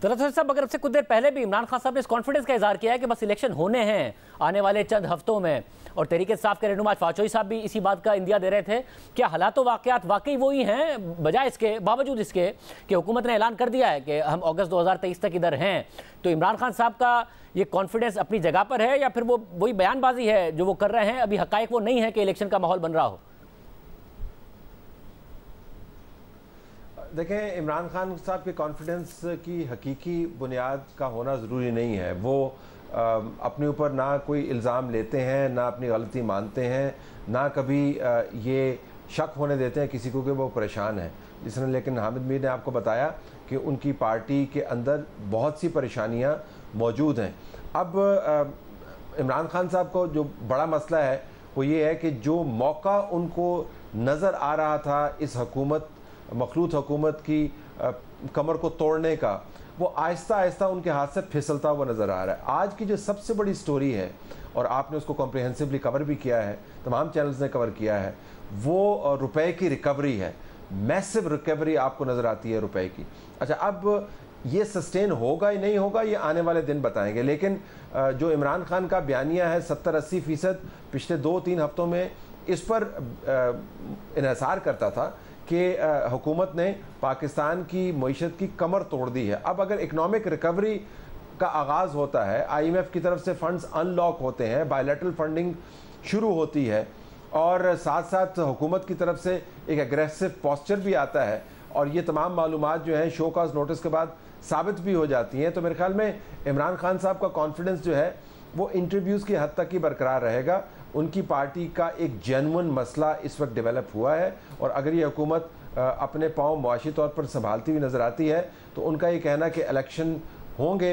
तलत साहब, अगर उससे कुछ देर पहले भी इमरान खान साहब ने इस कॉन्फिडेंस का इजहार किया है कि बस इलेक्शन होने हैं आने वाले चंद हफ्तों में, और तहरीक इंसाफ के रहनुमा फाचोई साहब भी इसी बात का इंदिया दे रहे थे। क्या हालात वाकयात वाकई वही हैं, बजाय इसके बावजूद इसके कि हुकूमत ने ऐलान कर दिया है कि हम अगस्त 2023 तक इधर हैं? तो इमरान खान साहब का ये कॉन्फिडेंस अपनी जगह पर है, या फिर वो वही बयानबाजी है जो वो कर रहे हैं? अभी हकायक वो नहीं है कि इलेक्शन का माहौल बन रहा हो। देखें, इमरान खान साहब के कॉन्फिडेंस की हकीकी बुनियाद का होना ज़रूरी नहीं है। वो अपने ऊपर ना कोई इल्ज़ाम लेते हैं, ना अपनी गलती मानते हैं, ना कभी ये शक होने देते हैं किसी को कि वो परेशान है। लेकिन हामिद मीर ने आपको बताया कि उनकी पार्टी के अंदर बहुत सी परेशानियां मौजूद हैं। अब इमरान खान साहब को जो बड़ा मसला है वो ये है कि जो मौका उनको नज़र आ रहा था इस मखलूत हुकूमत की कमर को तोड़ने का, वो आहिस्ता आहिस्ता उनके हाथ से फिसलता हुआ नज़र आ रहा है। आज की जो सबसे बड़ी स्टोरी है, और आपने उसको कॉम्प्रिहेंसिवली कवर भी किया है, तमाम चैनल्स ने कवर किया है, वो रुपए की रिकवरी है। मैसिव रिकवरी आपको नज़र आती है रुपए की। अच्छा, अब ये सस्टेन होगा या नहीं होगा ये आने वाले दिन बताएंगे, लेकिन जो इमरान खान का बयानिया है 70-80% पिछले 2-3 हफ्तों में इस पर इन्हिसार करता था कि हुकूमत ने पाकिस्तान की मईशत की कमर तोड़ दी है। अब अगर इकनॉमिक रिकवरी का आगाज़ होता है, IMF की तरफ से फंड्स अनलॉक होते हैं, बायलैटरल फंडिंग शुरू होती है, और साथ साथ हुकूमत की तरफ से एक एग्रेसिव पोस्चर भी आता है, और ये तमाम मालूमात जो हैं शो काज नोटिस के बाद साबित भी हो जाती हैं, तो मेरे ख्याल में इमरान खान साहब का कॉन्फिडेंस जो है वो इंटरव्यूज़ की हद तक ही बरकरार रहेगा। उनकी पार्टी का एक जेन्युइन मसला इस वक्त डेवलप हुआ है, और अगर ये हुकूमत अपने पाँव मुआशी तौर पर संभालती हुई नज़र आती है तो उनका ये कहना कि इलेक्शन होंगे,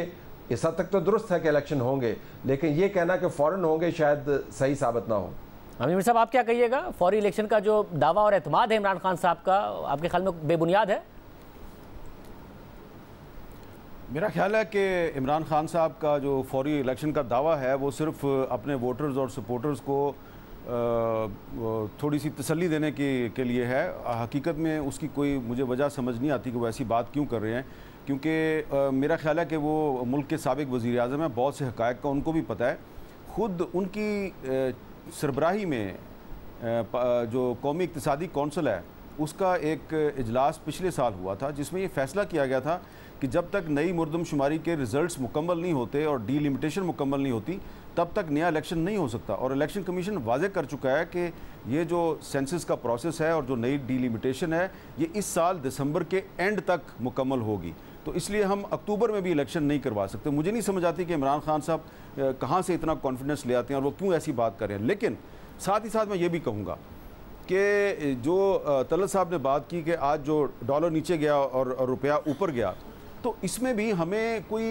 इस हद तक तो दुरुस्त है कि इलेक्शन होंगे, लेकिन ये कहना कि फ़ौरन होंगे शायद सही साबित ना हो। अमीर साहब, आप क्या कहिएगा? फौरी इलेक्शन का जो दावा और एतमाद है इमरान खान साहब का, आपके ख्याल में बेबुनियाद है? मेरा ख्याल है कि इमरान खान साहब का जो फौरी इलेक्शन का दावा है वो सिर्फ अपने वोटर्स और सपोर्टर्स को थोड़ी सी तसल्ली देने के लिए है। हकीकत में उसकी कोई मुझे वजह समझ नहीं आती कि वो ऐसी बात क्यों कर रहे हैं, क्योंकि मेरा ख्याल है कि वो मुल्क के साबिक वज़ीर आज़म है, बहुत से हक़ाइक़ का उनको भी पता है। ख़ुद उनकी सरबराही में जो कौमी इक़्तिसादी कौंसिल है उसका एक इजलास पिछले साल हुआ था, जिसमें ये फ़ैसला किया गया था कि जब तक नई मुर्दमशुमारी के रिज़ल्ट्स मुकम्मल नहीं होते और डीलिमिटेशन मुकम्मल नहीं होती तब तक नया इलेक्शन नहीं हो सकता। और इलेक्शन कमीशन वाज़े कर चुका है कि ये जो सेंसस का प्रोसेस है और जो नई डीलिमिटेशन है ये इस साल दिसंबर के एंड तक मुकम्मल होगी, तो इसलिए हम अक्टूबर में भी इलेक्शन नहीं करवा सकते। मुझे नहीं समझ आती कि इमरान खान साहब कहाँ से इतना कॉन्फिडेंस ले आते हैं और वो क्यों ऐसी बात कर रहे हैं। लेकिन साथ ही साथ मैं ये भी कहूँगा कि जो तलत साहब ने बात की कि आज जो डॉलर नीचे गया और रुपया ऊपर गया, तो इसमें भी हमें कोई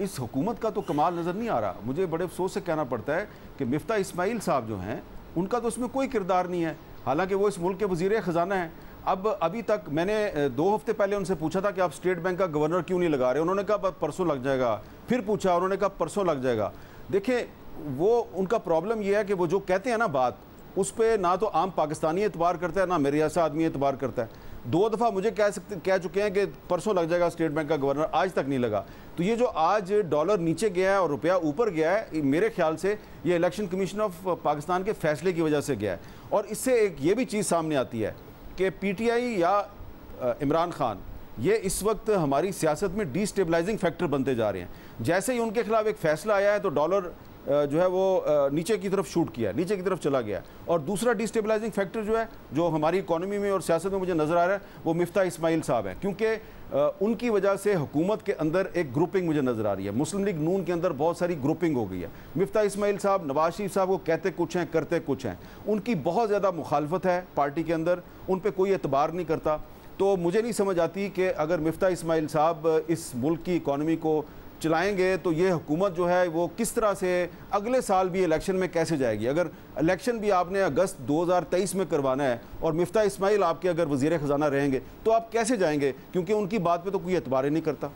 इस हुकूमत का तो कमाल नज़र नहीं आ रहा। मुझे बड़े अफसोस से कहना पड़ता है कि मिफ्ता इस्माइल साहब जो हैं उनका तो उसमें कोई किरदार नहीं है, हालांकि वो इस मुल्क के वज़ीर ख़जाना हैं। अब अभी तक मैंने 2 हफ्ते पहले उनसे पूछा था कि आप स्टेट बैंक का गवर्नर क्यों नहीं लगा रहे, उन्होंने कहा परसों लग जाएगा। फिर पूछा, उन्होंने कहा परसों लग जाएगा। देखें, वो उनका प्रॉब्लम यह है कि वो जो कहते हैं ना बात, उस पर ना तो आम पाकिस्तानी एतबार करता है ना मेरे जैसा आदमी एतबार करता है। 2 दफ़ा मुझे कह चुके हैं कि परसों लग जाएगा स्टेट बैंक का गवर्नर, आज तक नहीं लगा। तो ये जो आज डॉलर नीचे गया है और रुपया ऊपर गया है, मेरे ख्याल से ये इलेक्शन कमीशन ऑफ पाकिस्तान के फैसले की वजह से गया है। और इससे एक ये भी चीज़ सामने आती है कि PTI या इमरान खान ये इस वक्त हमारी सियासत में डिस्टेबलाइजिंग फैक्टर बनते जा रहे हैं। जैसे ही उनके खिलाफ एक फ़ैसला आया है तो डॉलर जो है वो नीचे की तरफ शूट किया, नीचे की तरफ चला गया। और दूसरा डिस्टेबलाइजिंग फैक्टर जो है जो हमारी इकॉनमी में और सियासत में मुझे नज़र आ रहा है वो मिफ्ता इस्माइल साहब हैं, क्योंकि उनकी वजह से हुकूमत के अंदर एक ग्रुपिंग मुझे नज़र आ रही है। मुस्लिम लीग नून के अंदर बहुत सारी ग्रुपिंग हो गई है। मिफ्ता इस्माइल साहब नवाज शरीफ साहब को कहते कुछ हैं करते कुछ हैं, उनकी बहुत ज़्यादा मुखालफत है पार्टी के अंदर, उन पर कोई एतबार नहीं करता। तो मुझे नहीं समझ आती कि अगर मिफ्ता इस्माइल साहब इस मुल्क की इकॉनमी को चलाएंगे तो ये हुकूमत जो है वो किस तरह से अगले साल भी इलेक्शन में कैसे जाएगी। अगर इलेक्शन भी आपने अगस्त 2023 में करवाना है और मिफ्ता इस्माइल आपके अगर वज़ीर ख़जाना रहेंगे तो आप कैसे जाएंगे, क्योंकि उनकी बात पे तो कोई एतबार ही नहीं करता।